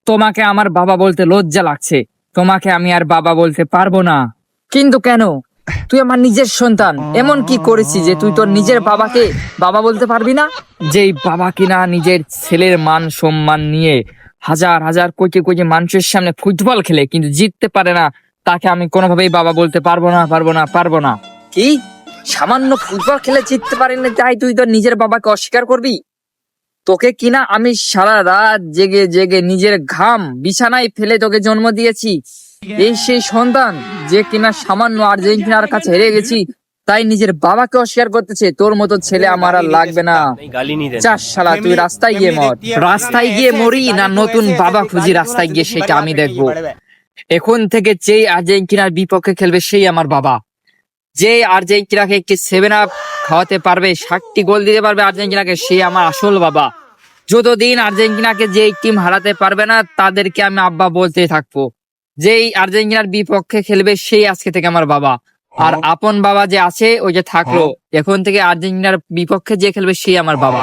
তোমাকে আমার বাবা বলতে লজ্জা লাগছে, তোমাকে আমি আর বাবা বলতে পারবো না। কিন্তু কেন? তুই আমার নিজের সন্তান, এমন কি করেছি যে তুই তোর নিজের বাবাকে বাবা বলতে পারবি না? যেই বাবা কিনা নিজের ছেলের মান সম্মান নিয়ে হাজার হাজার কোটি কোটি মানুষের সামনে ফুটবল খেলে কিন্তু জিততে পারে না, তাকে আমি কোনোভাবেই বাবা বলতে পারবো না, পারবো না, পারবো না। কি? সামান্য ফুটবল খেলে জিততে পারিনি তাই তুই তোর নিজের বাবাকে অস্বীকার করবি? তোকে কিনা আমি সারা রাত জেগে জেগে নিজের ঘাম বিছানায় ফেলে তোকে জন্ম দিয়েছি, এই সেই সন্তান যে কিনা সামান্য আর্জেন্টিনার কাছে হেরে গেছি তাই নিজের বাবাকে অস্বীকার করতেছে। তোর মতো ছেলে আমার আর লাগবে না। চাস শালা, তুই রাস্তায় গিয়ে মর, রাস্তায় গিয়ে মরি না নতুন বাবা খুঁজি রাস্তায় গিয়ে, সেটা আমি দেখবো। এখন থেকে যেই আর্জেন্টিনার বিপক্ষে খেলবে সেই আমার বাবা। যে আর্জেন্টিনাকে একটি 7 আপ খাওয়াতে পারবে, 60টি গোল দিতে পারবে আর্জেন্টিনাকে, সে আমার আসল বাবা। যতদিন আর্জেন্টিনাকে যেই টিম হারাতে পারবে না তাদেরকে আমি আব্বা বলতে থাকবো। যেই আর্জেন্টিনার বিপক্ষে খেলবে সেই আজকে থেকে আমার বাবা। আর আপন বাবা যে আছে ওই যে থাকলো, এখন থেকে আর্জেন্টিনার বিপক্ষে যে খেলবে সেই আমার বাবা।